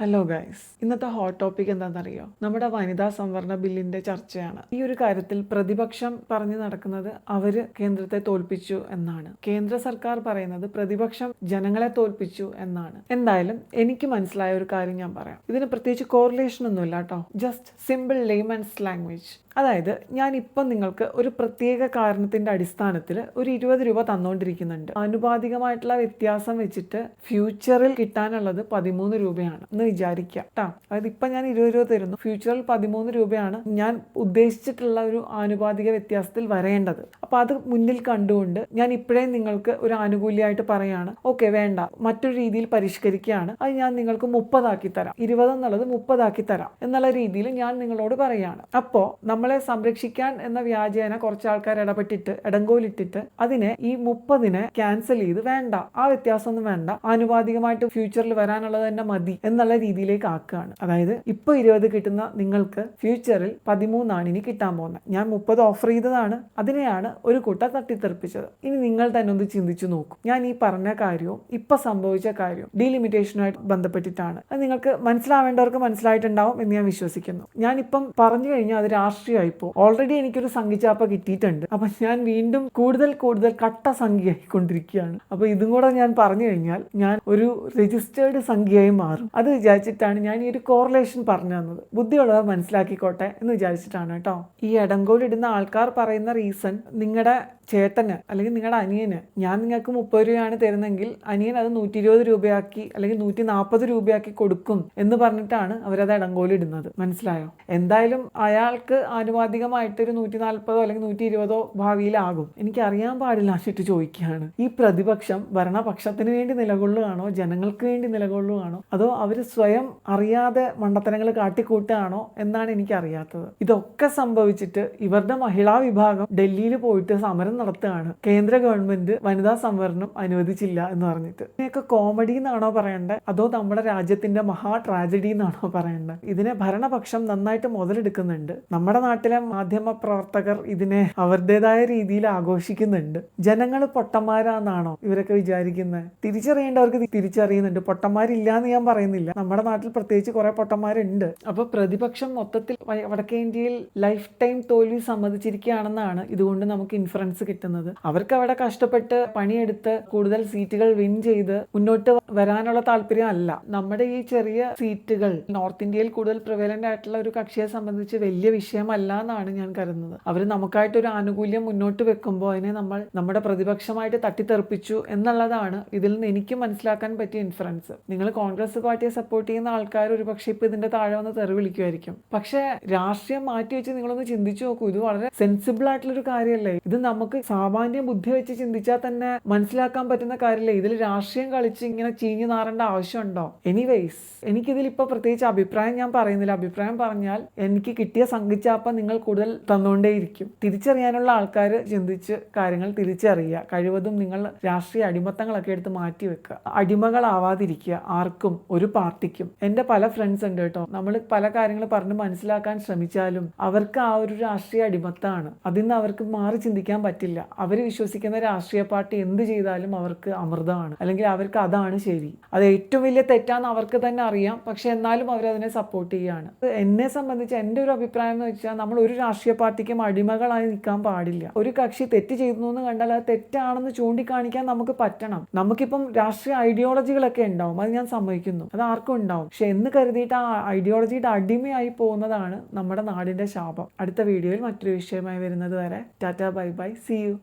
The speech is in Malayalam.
ഹലോ ഗൈസ്, ഇന്നത്തെ ഹോട്ട് ടോപ്പിക് എന്താണെന്നറിയോ? നമ്മുടെ വനിതാ സംവരണ ബില്ലിന്റെ ചർച്ചയാണ്. ഈ ഒരു കാര്യത്തിൽ പ്രതിപക്ഷം പറഞ്ഞു നടക്കുന്നത് അവര് കേന്ദ്രത്തെ തോൽപ്പിച്ചു എന്നാണ്. കേന്ദ്ര സർക്കാർ പറയുന്നത് പ്രതിപക്ഷം ജനങ്ങളെ തോൽപ്പിച്ചു എന്നാണ്. എന്തായാലും എനിക്ക് മനസ്സിലായ ഒരു കാര്യം ഞാൻ പറയാം. ഇതിന് പ്രത്യേകിച്ച് കോറിലേഷൻ ഒന്നുമില്ല കേട്ടോ. Just simple layman's language. അതായത് ഞാനിപ്പം നിങ്ങൾക്ക് ഒരു പ്രത്യേക കാരണത്തിന്റെ അടിസ്ഥാനത്തിൽ ഒരു 20 രൂപ തന്നുകൊണ്ടിരിക്കുന്നുണ്ട്. ആനുപാതികമായിട്ടുള്ള വ്യത്യാസം വെച്ചിട്ട് ഫ്യൂച്ചറിൽ കിട്ടാനുള്ളത് 13 രൂപയാണ് എന്ന് വിചാരിക്കുക കേട്ടോ. അതായത് ഇപ്പം ഞാൻ 20 രൂപ തരുന്നു, ഫ്യൂച്ചറിൽ 13 രൂപയാണ് ഞാൻ ഉദ്ദേശിച്ചിട്ടുള്ള ഒരു ആനുപാതിക വ്യത്യാസത്തിൽ വരേണ്ടത്. അപ്പൊ അത് മുന്നിൽ കണ്ടുകൊണ്ട് ഞാൻ ഇപ്പോഴേ നിങ്ങൾക്ക് ഒരു ആനുകൂല്യമായിട്ട് പറയാണ്, ഓക്കെ വേണ്ട, മറ്റൊരു രീതിയിൽ പരിഷ്കരിക്കുകയാണ്, അത് ഞാൻ നിങ്ങൾക്ക് 30 ആക്കി തരാം, 20 എന്നുള്ളത് 30 ആക്കി തരാം എന്നുള്ള രീതിയിൽ ഞാൻ നിങ്ങളോട് പറയാണ്. അപ്പോൾ നമ്മളെ സംരക്ഷിക്കാൻ എന്ന വ്യാജേന കുറച്ച് ആൾക്കാർ ഇടപെട്ടിട്ട് ഇടങ്കോലിട്ടിട്ട് അതിനെ ഈ 30നെ ക്യാൻസൽ ചെയ്ത് വേണ്ട, ആ വ്യത്യാസമൊന്നും വേണ്ട, ആനുപാതികമായിട്ട് ഫ്യൂച്ചറിൽ വരാനുള്ളത് തന്നെ മതി എന്നുള്ള രീതിയിലേക്ക് ആക്കുകയാണ്. അതായത് ഇപ്പൊ 20 കിട്ടുന്ന നിങ്ങൾക്ക് ഫ്യൂച്ചറിൽ 13 ഇനി കിട്ടാൻ പോകുന്നത്. ഞാൻ 30 ഓഫർ ചെയ്തതാണ്, അതിനെയാണ് ഒരു കൂട്ടം തട്ടിത്തെറിപ്പിച്ചത്. ഇനി നിങ്ങൾ തന്നെ ഒന്ന് ചിന്തിച്ചു നോക്കൂ. ഞാൻ ഈ പറഞ്ഞ കാര്യവും ഇപ്പൊ സംഭവിച്ച കാര്യവും ഡീലിമിറ്റേഷനുമായിട്ട് ബന്ധപ്പെട്ടിട്ടാണ്. അത് നിങ്ങൾക്ക് മനസ്സിലാവേണ്ടവർക്ക് മനസ്സിലായിട്ടുണ്ടാവും എന്ന് ഞാൻ വിശ്വസിക്കുന്നു. ഞാനിപ്പം പറഞ്ഞു കഴിഞ്ഞാൽ അത് രാഷ്ട്രീയമായിപ്പോ ഓൾറെഡി എനിക്കൊരു സംഖ്യച്ചാപ്പ കിട്ടിയിട്ടുണ്ട്. അപ്പൊ ഞാൻ വീണ്ടും കൂടുതൽ കട്ട സംഖ്യയായിക്കൊണ്ടിരിക്കുകയാണ്. അപ്പൊ ഇതും കൂടെ ഞാൻ പറഞ്ഞു കഴിഞ്ഞാൽ ഞാൻ ഒരു രജിസ്റ്റേർഡ് സംഖ്യയായി മാറും. അത് വിചാരിച്ചിട്ടാണ് ഞാൻ ഈ ഒരു കോറിലേഷൻ പറഞ്ഞു തന്നത്. ബുദ്ധിയുള്ളവർ മനസ്സിലാക്കിക്കോട്ടെ എന്ന് വിചാരിച്ചിട്ടാണ് കേട്ടോ. ഈ ഇടങ്കോലിടുന്ന ആൾക്കാർ പറയുന്ന റീസൺ, നിങ്ങളുടെ ചേട്ടന് അല്ലെങ്കിൽ നിങ്ങളുടെ അനിയന് ഞാൻ നിങ്ങൾക്ക് 30 രൂപയാണ് തരുന്നെങ്കിൽ അനിയൻ അത് 120 രൂപയാക്കി അല്ലെങ്കിൽ 140 രൂപയാക്കി കൊടുക്കും എന്ന് പറഞ്ഞിട്ടാണ് അവരത് ഇടങ്കോലിടുന്നത്. മനസ്സിലായോ? എന്തായാലും അയാൾക്ക് ആനുപാതികമായിട്ടൊരു 140 അല്ലെങ്കിൽ 120 ഭാവിയിലാകും. എനിക്ക് അറിയാൻ പാടില്ല എന്നിട്ട് ചോദിക്കുകയാണ്, ഈ പ്രതിപക്ഷം ഭരണപക്ഷത്തിന് വേണ്ടി നിലകൊള്ളുകയാണോ ജനങ്ങൾക്ക് വേണ്ടി നിലകൊള്ളുകയാണോ അതോ അവർ സ്വയം അറിയാതെ മണ്ടത്തരങ്ങൾ കാട്ടിക്കൂട്ടുകയാണോ എന്നാണ് എനിക്ക് അറിയാത്തത്. ഇതൊക്കെ സംഭവിച്ചിട്ട് ഇവരുടെ മഹിളാ വിഭാഗം ഡൽഹിയിൽ പോയിട്ട് സമരം നടത്തുകയാണ്. കേന്ദ്ര ഗവൺമെന്റ് വനിതാ സംവരണം അനുവദിച്ചില്ല എന്ന് പറഞ്ഞിട്ട്. ഇതിനെയൊക്കെ കോമഡി എന്നാണോ പറയണ്ടേ അതോ നമ്മുടെ രാജ്യത്തിന്റെ മഹാ ട്രാജഡി എന്നാണോ പറയണ്ടേ? ഇതിനെ ഭരണപക്ഷം നന്നായിട്ട് മുതലെടുക്കുന്നുണ്ട്. നമ്മുടെ നാട്ടിലെ മാധ്യമ പ്രവർത്തകർ ഇതിനെ അവരുടേതായ രീതിയിൽ ആഘോഷിക്കുന്നുണ്ട്. ജനങ്ങൾ പൊട്ടന്മാരാന്നാണോ ഇവരൊക്കെ വിചാരിക്കുന്നത്? തിരിച്ചറിയേണ്ടവർക്ക് തിരിച്ചറിയുന്നുണ്ട്. പൊട്ടന്മാരില്ല എന്ന് ഞാൻ പറയുന്നില്ല, നമ്മുടെ നാട്ടിൽ പ്രത്യേകിച്ച് കുറെ പൊട്ടന്മാരുണ്ട്. അപ്പൊ പ്രതിപക്ഷം മൊത്തത്തിൽ വടക്കേ ഇന്ത്യയിൽ ലൈഫ് ടൈം തോൽവി സമ്മതിച്ചിരിക്കുകയാണെന്നാണ് ഇതുകൊണ്ട് നമുക്ക് ഇൻഫറൻസ് കിട്ടുന്നത്. അവർക്ക് അവിടെ കഷ്ടപ്പെട്ട് പണിയെടുത്ത് കൂടുതൽ സീറ്റുകൾ വിൻ ചെയ്ത് മുന്നോട്ട് വരാനുള്ള താല്പര്യം അല്ല. നമ്മുടെ ഈ ചെറിയ സീറ്റുകൾ നോർത്ത് ഇന്ത്യയിൽ കൂടുതൽ പ്രിവലന്റ് ആയിട്ടുള്ള ഒരു കക്ഷിയെ സംബന്ധിച്ച് വലിയ വിഷയമല്ല എന്നാണ് ഞാൻ കരുതുന്നത്. അവർ നമുക്കായിട്ടൊരു ആനുകൂല്യം മുന്നോട്ട് വെക്കുമ്പോൾ അതിനെ നമ്മൾ നമ്മുടെ പ്രതിപക്ഷമായിട്ട് തട്ടിത്തെറിപ്പിച്ചു എന്നുള്ളതാണ് ഇതിൽ നിന്ന് എനിക്ക് മനസ്സിലാക്കാൻ പറ്റിയ ഇൻഫറൻസ്. നിങ്ങൾ കോൺഗ്രസ് പാർട്ടിയെ സപ്പോർട്ട് ചെയ്യുന്ന ആൾക്കാർ ഒരു പക്ഷേ ഇപ്പൊ ഇതിന്റെ താഴെ വന്ന് തെറി വിളിക്കുമായിരിക്കും. പക്ഷേ രാഷ്ട്രീയം മാറ്റി വെച്ച് നിങ്ങളൊന്ന് ചിന്തിച്ചു നോക്കൂ. ഇത് വളരെ സെൻസിബിൾ ആയിട്ടുള്ളൊരു കാര്യമല്ലേ? ഇത് നമുക്ക് സാമാന്യ ബുദ്ധി വെച്ച് ചിന്തിച്ചാൽ തന്നെ മനസ്സിലാക്കാൻ പറ്റുന്ന കാര്യമല്ലേ? ഇതിൽ രാഷ്ട്രീയം കളിച്ച് ഇങ്ങനെ ചീഞ്ഞു നാറേണ്ട ആവശ്യമുണ്ടോ? എനിവേയ്സ്, എനിക്കിതിൽ ഇപ്പൊ പ്രത്യേകിച്ച് അഭിപ്രായം ഞാൻ പറയുന്നില്ല. അഭിപ്രായം പറഞ്ഞാൽ എനിക്ക് കിട്ടിയ സംഘിച്ചാപ്പ നിങ്ങൾ കൂടുതൽ തന്നുകൊണ്ടേയിരിക്കും. തിരിച്ചറിയാനുള്ള ആൾക്കാർ ചിന്തിച്ച് കാര്യങ്ങൾ തിരിച്ചറിയുക. കഴിവതും നിങ്ങൾ രാഷ്ട്രീയ അടിമത്തങ്ങളൊക്കെ എടുത്ത് മാറ്റി വെക്കുക. അടിമകളാവാതിരിക്കുക ആർക്കും, ഒരു പാർട്ടിക്കും. എൻ്റെ പല ഫ്രണ്ട്സ് ഉണ്ട് കേട്ടോ. നമ്മൾ പല കാര്യങ്ങൾ പറഞ്ഞ് മനസ്സിലാക്കാൻ ശ്രമിച്ചാലും അവർക്ക് ആ ഒരു രാഷ്ട്രീയ അടിമത്താണ്. അതിൽ നിന്ന് അവർക്ക് മാറി ചിന്തിക്കാൻ പറ്റില്ല. അവർ വിശ്വസിക്കുന്ന രാഷ്ട്രീയ പാർട്ടി എന്ത് ചെയ്താലും അവർക്ക് അമൃതമാണ്, അല്ലെങ്കിൽ അവർക്ക് അതാണ് ശരി. അത് ഏറ്റവും വലിയ തെറ്റാന്ന് അവർക്ക് തന്നെ അറിയാം. പക്ഷെ എന്നാലും അവരതിനെ സപ്പോർട്ട് ചെയ്യുകയാണ്. എന്നെ സംബന്ധിച്ച് എൻ്റെ ഒരു അഭിപ്രായം എന്ന് വെച്ചാൽ നമ്മൾ ഒരു രാഷ്ട്രീയ പാർട്ടിക്കും അടിമകളായി നിൽക്കാൻ പാടില്ല. ഒരു കക്ഷി തെറ്റ് ചെയ്തു എന്ന് കണ്ടാൽ അത് തെറ്റാണെന്ന് ചൂണ്ടിക്കാണിക്കാൻ നമുക്ക് പറ്റണം. നമുക്കിപ്പം രാഷ്ട്രീയ ഐഡിയോളജികളൊക്കെ ഉണ്ടാവും, അത് ഞാൻ സമ്മതിക്കുന്നു, അത് ആർക്കും ഉണ്ടാവും. പക്ഷെ എന്ന് കരുതിയിട്ട് ആ ഐഡിയോളജിയുടെ അടിമയായി പോകുന്നതാണ് നമ്മുടെ നാടിന്റെ ശാപം. അടുത്ത വീഡിയോയിൽ മറ്റൊരു വിഷയമായി വരുന്നത് വരെ tata bye bye, see U.